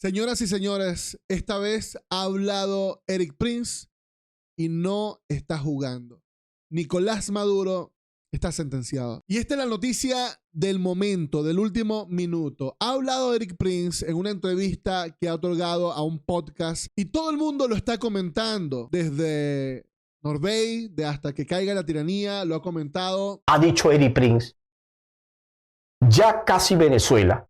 Señoras y señores, esta vez ha hablado Erik Prince y no está jugando. Nicolás Maduro está sentenciado. Y esta es la noticia del momento, del último minuto. Ha hablado Erik Prince en una entrevista que ha otorgado a un podcast y todo el mundo lo está comentando. Desde Norway, de hasta que caiga la tiranía, lo ha comentado. Ha dicho Erik Prince, ya casi Venezuela.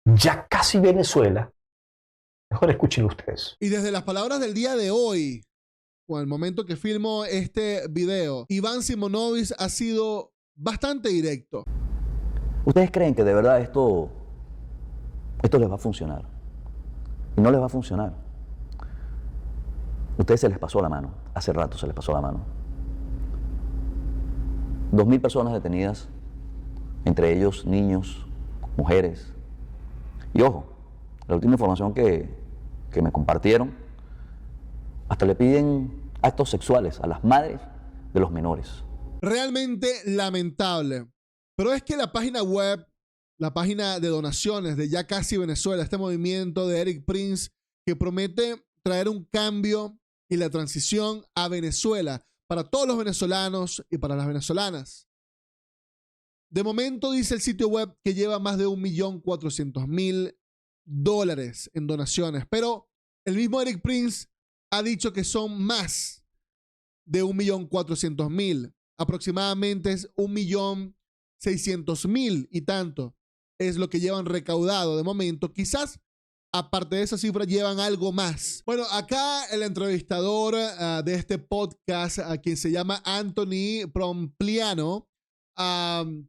Ya casi Venezuela. Mejor escuchen ustedes. Y desde las palabras del día de hoy, o el momento que filmo este video, Iván Simonovic ha sido bastante directo. ¿Ustedes creen que de verdad esto les va a funcionar? Y no les va a funcionar. Ustedes se les pasó la mano. Hace rato se les pasó la mano. 2.000 personas detenidas, entre ellos niños, mujeres. Y ojo, la última información que me compartieron, hasta le piden actos sexuales a las madres de los menores. Realmente lamentable. Pero es que la página web, la página de donaciones de Ya Casi Venezuela, este movimiento de Erik Prince que promete traer un cambio y la transición a Venezuela para todos los venezolanos y para las venezolanas. De momento dice el sitio web que lleva más de $1.400.000 en donaciones, pero el mismo Erik Prince ha dicho que son más de 1.400.000. Aproximadamente es 1.600.000 y tanto es lo que llevan recaudado de momento. Quizás aparte de esa cifra llevan algo más. Bueno, acá el entrevistador de este podcast, a quien se llama Anthony Prompliano,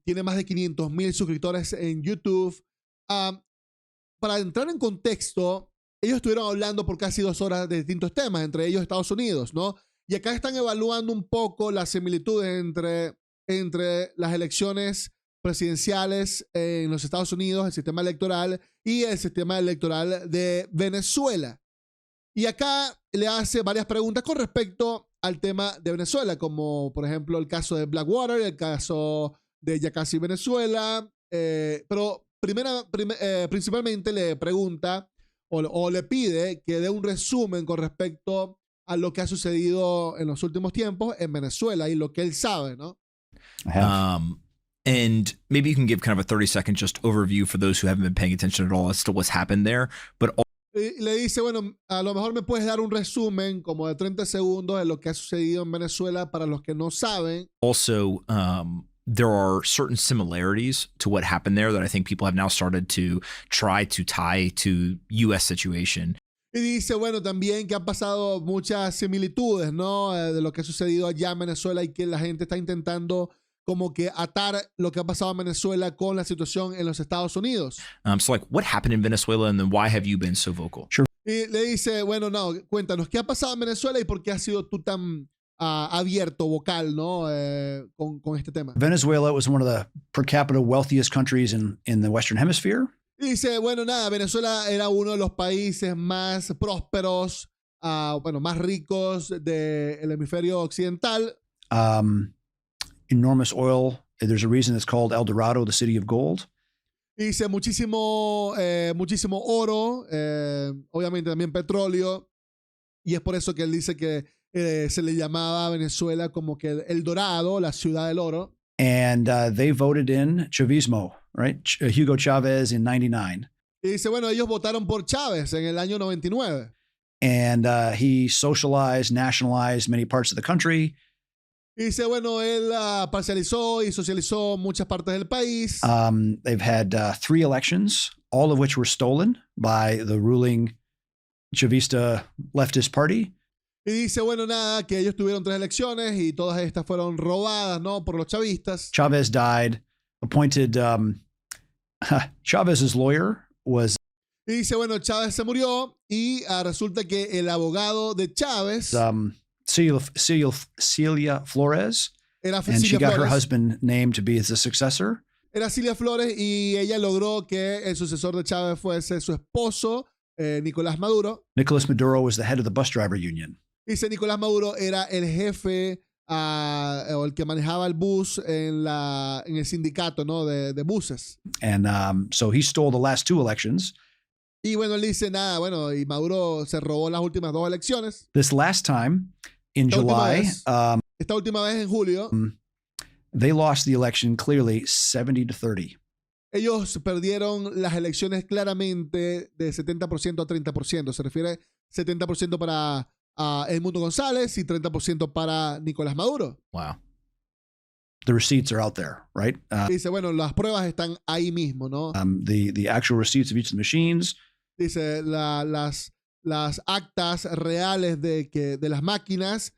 tiene más de 500.000 suscriptores en YouTube. Para entrar en contexto, ellos estuvieron hablando por casi 2 horas de distintos temas, entre ellos Estados Unidos, ¿no? Y acá están evaluando un poco las similitudes entre las elecciones presidenciales en los Estados Unidos, el sistema electoral y el sistema electoral de Venezuela. Y acá le hace varias preguntas con respecto al tema de Venezuela, como por ejemplo el caso de Blackwater, el caso de Ya Casi Venezuela, pero principalmente le pregunta o le pide que dé un resumen con respecto a lo que ha sucedido en los últimos tiempos en Venezuela y lo que él sabe, ¿no? And maybe you can give kind of a 30-second just overview for those who haven't been paying attention at all as to what's happened there. But le dice, bueno, a lo mejor me puedes dar un resumen como de 30 segundos de lo que ha sucedido en Venezuela para los que no saben. Also, there are certain similarities to what happened there that I think people have now started to try to tie to U.S. situation. Y dice, bueno, también que han pasado muchas similitudes, ¿no? De lo que ha sucedido allá en Venezuela y que la gente está intentando como que atar lo que ha pasado en Venezuela con la situación en los Estados Unidos. So like, what happened in Venezuela and then why have you been so vocal? Sure. Y le dice, bueno, no, cuéntanos, ¿qué ha pasado en Venezuela y por qué has sido tú tan abierto, vocal, ¿no? Con este tema. Venezuela was one of the per capita wealthiest countries in the Western Hemisphere. Y dice, bueno, nada, Venezuela era uno de los países más prósperos, bueno, más ricos del hemisferio occidental. Enormous oil. There's a reason it's called El Dorado, the city of gold. Y dice muchísimo oro, obviamente también petróleo. Y es por eso que él dice que se le llamaba a Venezuela como que El Dorado, la ciudad del oro. And they voted in Chavismo, right? Hugo Chavez in 99. Y dice, bueno, ellos votaron por Chávez en el año 99. And he socialized, nationalized many parts of the country. Y dice, bueno, él parcializó y socializó muchas partes del país. They've had 3 elections, all of which were stolen by the ruling Chavista leftist party. Y dice, bueno, nada, que ellos tuvieron 3 elecciones y todas estas fueron robadas, ¿no? Por los chavistas. Chavez died, appointed, Chavez's lawyer was... Y dice, bueno, Chávez se murió y resulta que el abogado de Chávez... Celia Flores, and she got her husband named to be the successor. Era Celia Flores y ella logró que el sucesor de Chávez fuese su esposo, Nicolás Maduro. Nicolás Maduro was the head of the bus driver union. Dice, Nicolás Maduro era el jefe o el que manejaba el bus en el sindicato, ¿no? de buses. And so he stole the last 2 elections. Y bueno, él dice nada, bueno, y Maduro se robó las últimas 2 elecciones. This last time in July, Esta última vez en julio, they lost the election clearly 70-30. ellos perdieron las elecciones claramente de 70% a 30%. Se refiere 70% para Edmundo González y 30% para Nicolás Maduro. Wow. The receipts are out there, right? Dice, bueno, las pruebas están ahí mismo, ¿no? The actual receipts of each of the machines. Dice, las actas reales de las máquinas,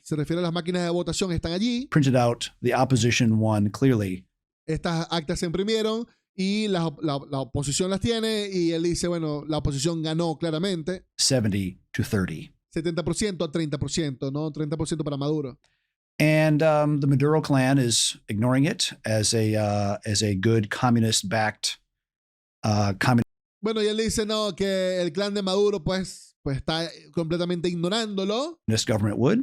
se refiere a las máquinas de votación, están allí. Printed out, the opposition won clearly. Estas actas se imprimieron y la oposición las tiene, y él dice, bueno, la oposición ganó claramente. 70-30. 70% a 30%, ¿no? 30% para Maduro. And the Maduro clan is ignoring it as a good communist-backed communist. Bueno, y él dice, no, que el clan de Maduro pues está completamente ignorándolo, Government would.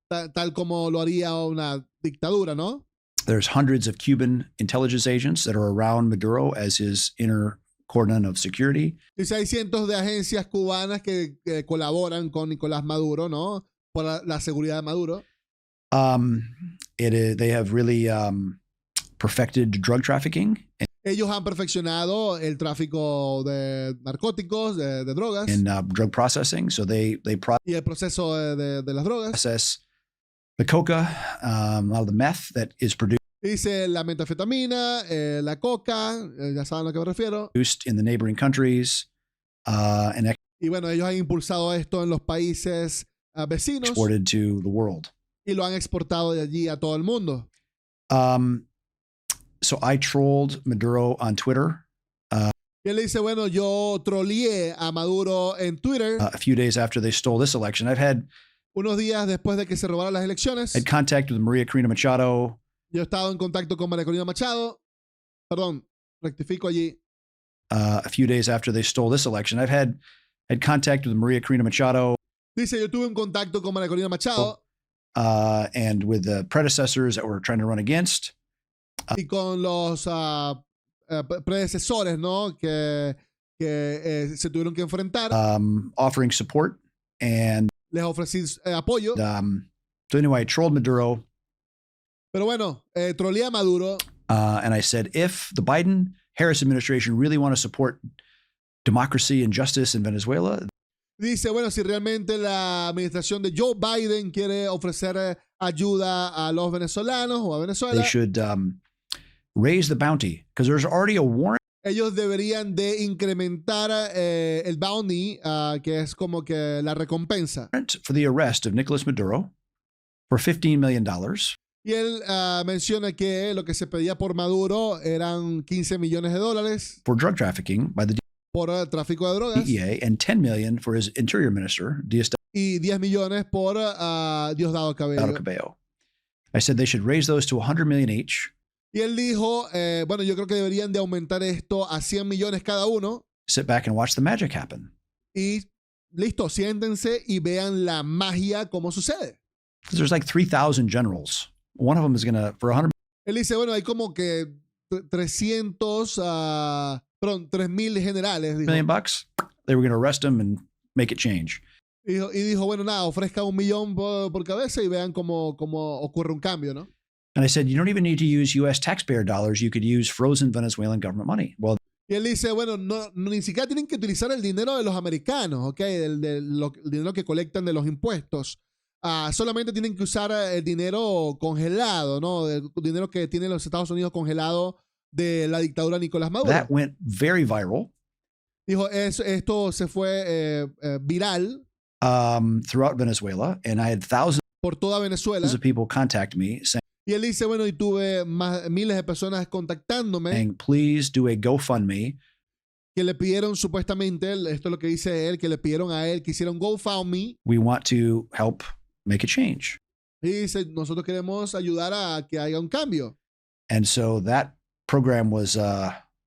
tal como lo haría una dictadura, ¿no? There's hundreds of Cuban intelligence agents that are around Maduro as his inner cordon of security. Dice, hay cientos de agencias cubanas que colaboran con Nicolás Maduro, ¿no? Por la seguridad de Maduro. They have really perfected drug trafficking. Ellos han perfeccionado el tráfico de narcóticos, de drogas. And drug processing. So they Y el proceso de las drogas. process the coca, a lot of the meth that is Dice la metanfetamina, la coca, ya saben a lo que me refiero. produced in the neighboring countries and Y bueno, ellos han impulsado esto en los países vecinos exported to the world. y lo han exportado de allí a todo el mundo. So I trolled Maduro on Twitter Y él dice, bueno, yo troleé a Maduro en Twitter a few days after they stole this election. I've had unos días después de que se robaron las elecciones. contact with Maria Corina Machado. Yo he estado en contacto con María Corina Machado. Perdón, rectifico allí. A few days after they stole this election, I've had contact with Maria Corina Machado Dice, yo tuve un contacto con María Corina Machado and with the predecessors that were trying to run against. y con los predecesores, ¿no? Que se tuvieron que enfrentar. Offering support and Les ofrecí apoyo. so anyway, I trolled Maduro Pero bueno, troleé a Maduro. and I said, if the Biden-Harris administration really want to support democracy and justice in Venezuela, Dice, bueno, si realmente la administración de Joe Biden quiere ofrecer ayuda a los venezolanos o a Venezuela, they should raise the bounty because there's already a warrant ellos deberían de incrementar el bounty, que es como que la recompensa. for the arrest of Nicolas Maduro for $15 million. Y él menciona que lo que se pedía por Maduro eran $15 millones For drug trafficking by the por tráfico de drogas DEA and $10 million for his interior minister, Diosdado y 10 millones por Diosdado Cabello. Cabello. I said they should raise those to $100 million each, Y él dijo, bueno, yo creo que deberían de aumentar esto a 100 millones cada uno. sit back and watch the magic happen. Y listo, siéntense y vean la magia cómo sucede. Because there's like 3,000 generals. One of them is going to, for 100 Él dice, bueno, hay como que 3.000 generales. Dijo. million bucks, they were going to arrest him and make it change. Y dijo, bueno, nada, ofrezca $1 millón por cabeza y vean cómo ocurre un cambio, ¿no? And I said, you don't even need to use U.S. taxpayer dollars. You could use frozen Venezuelan government money. Well, Y él dice, bueno, no, ni siquiera tienen que utilizar el dinero de los americanos, ¿ok? El dinero que colectan de los impuestos. Solamente tienen que usar el dinero congelado, ¿no? El dinero que tienen los Estados Unidos congelado de la dictadura de Nicolás Maduro. that went very viral Dijo, esto se fue viral throughout Venezuela. And I had thousands por toda Venezuela. of people contact me saying, Y él dice, bueno, y tuve miles de personas contactándome please do a GoFundMe que le pidieron supuestamente, esto es lo que dice él, que le pidieron a él que hiciera un GoFundMe. we want to help make a change. Y dice, nosotros queremos ayudar a que haya un cambio. And so that program was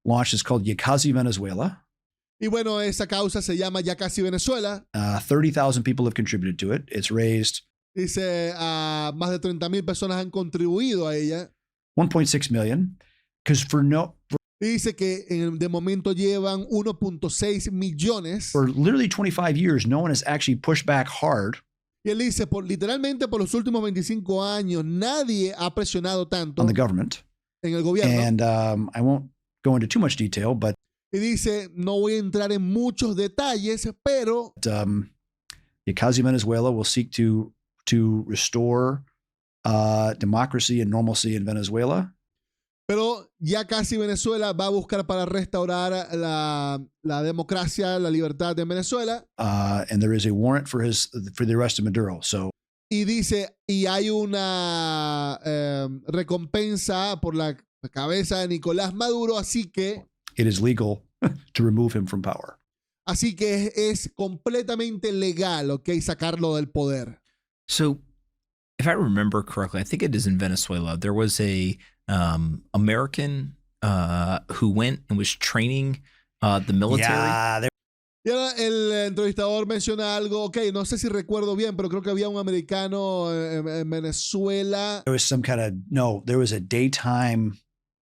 launched. It's called Yakazi Venezuela. Y bueno, esa causa se llama Ya Casi Venezuela. 30,000 people have contributed to it. It's raised Dice, más de 30,000 personas han contribuido a ella. 1.6 million. Because Y dice que de momento llevan 1.6 millones. for literally 25 years, no one has actually pushed back hard Y él dice, literalmente por los últimos 25 años, nadie ha presionado tanto on the government. en el gobierno. And I won't go into too much detail, but Y dice, no voy a entrar en muchos detalles, pero Yakazi Venezuela will seek to restore democracy and normalcy in Venezuela. Pero ya casi Venezuela va a buscar para restaurar la democracia, la libertad en Venezuela. And there is a warrant for the arrest of Maduro. So, Y dice, y hay una recompensa por la cabeza de Nicolás Maduro, así que it is legal to remove him from power. Así que es completamente legal, ¿ok? Sacarlo del poder. So, if I remember correctly, I think it is in Venezuela. There was a American who went and was training the military. Yeah, Y ahora el entrevistador menciona algo, ok, no sé si recuerdo bien, pero creo que había un americano en Venezuela. there was a daytime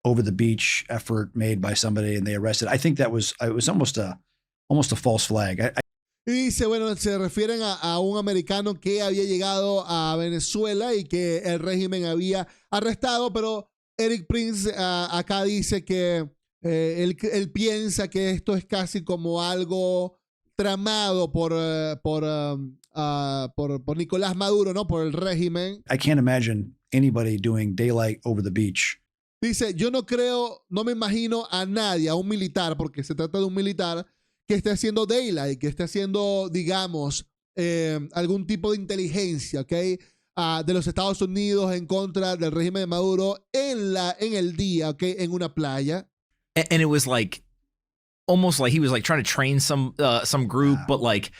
over the beach effort made by somebody and they arrested. I think it was almost a false flag. Y dice, bueno, se refieren a un americano que había llegado a Venezuela y que el régimen había arrestado, pero Erik Prince acá dice que él piensa que esto es casi como algo tramado por Nicolás Maduro, ¿no? Por el régimen. I can't imagine anybody doing daylight over the beach. Dice, yo no me imagino a nadie, a un militar, porque se trata de un militar, que esté haciendo daylight, que esté haciendo, digamos, algún tipo de inteligencia, ¿ok? De los Estados Unidos en contra del régimen de Maduro en el día, ¿ok? En una playa. And it was like almost like he was like trying to train some group, but like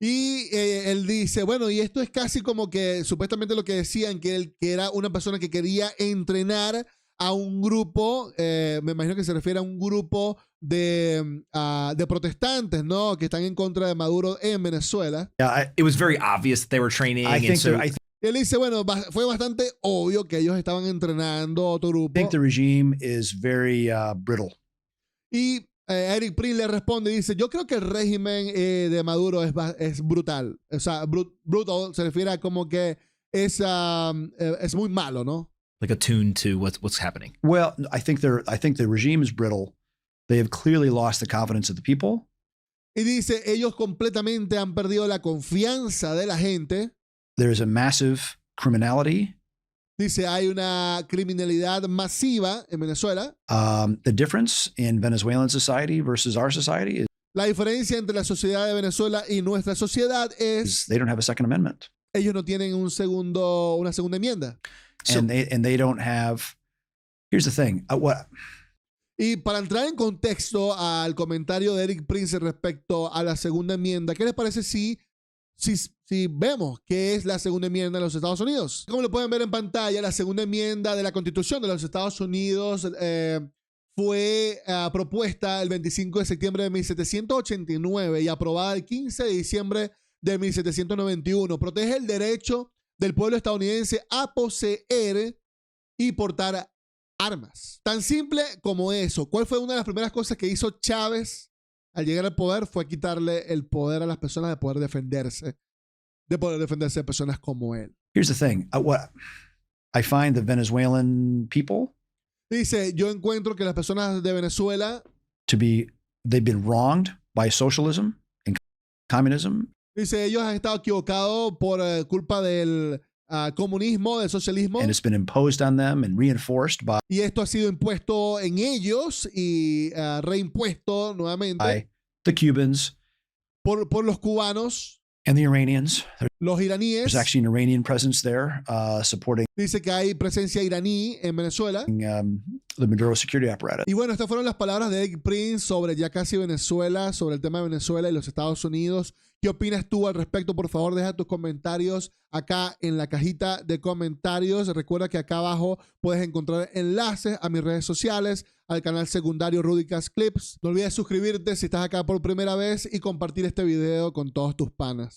Y él dice, bueno, y esto es casi como que supuestamente lo que decían, que él que era una persona que quería entrenar a un grupo, me imagino que se refiere a un grupo de protestantes, ¿no? Que están en contra de Maduro en Venezuela. it was very obvious that they were training. Y él dice, bueno, fue bastante obvio que ellos estaban entrenando a otro grupo. I think the regime is very brittle. Y Erik Prince le responde y dice, yo creo que el régimen de Maduro es brutal. O sea, brutal se refiere a como que es muy malo, ¿no? like attuned to what's happening. Well, I think the regime is brittle. They have clearly lost the confidence of the people. Y dice, ellos completamente han perdido la confianza de la gente. There is a massive criminality. Dice, hay una criminalidad masiva en Venezuela. The difference in Venezuelan society versus our society is La diferencia entre la sociedad de Venezuela y nuestra sociedad es they don't have a Second Amendment. ellos no tienen una segunda enmienda. And they don't have. Here's the thing. Y para entrar en contexto al comentario de Erik Prince respecto a la segunda enmienda, ¿qué les parece si vemos qué es la segunda enmienda de los Estados Unidos? Como lo pueden ver en pantalla, la segunda enmienda de la Constitución de los Estados Unidos fue propuesta el 25 de septiembre de 1789 y aprobada el 15 de diciembre de 1791. Protege el derecho del pueblo estadounidense a poseer y portar armas. Tan simple como eso. ¿Cuál fue una de las primeras cosas que hizo Chávez al llegar al poder? Fue quitarle el poder a las personas de poder defenderse de personas como él. Here's the thing. What I find the Venezuelan people Dice, yo encuentro que las personas de Venezuela they've been wronged by socialism and communism. Dice, ellos han estado equivocados por culpa del comunismo, del socialismo. And it's been imposed on them and reinforced by Y esto ha sido impuesto en ellos y reimpuesto nuevamente by the Cubans por los cubanos, and the Iranians. los iraníes. There's actually an Iranian presence there supporting Dice que hay presencia iraní en Venezuela. the Maduro security apparatus. Y bueno, estas fueron las palabras de Erik Prince sobre ya casi Venezuela, sobre el tema de Venezuela y los Estados Unidos. ¿Qué opinas tú al respecto? Por favor, deja tus comentarios acá en la cajita de comentarios. Recuerda que acá abajo puedes encontrar enlaces a mis redes sociales, al canal secundario Ruddycast Clips. No olvides suscribirte si estás acá por primera vez y compartir este video con todos tus panas.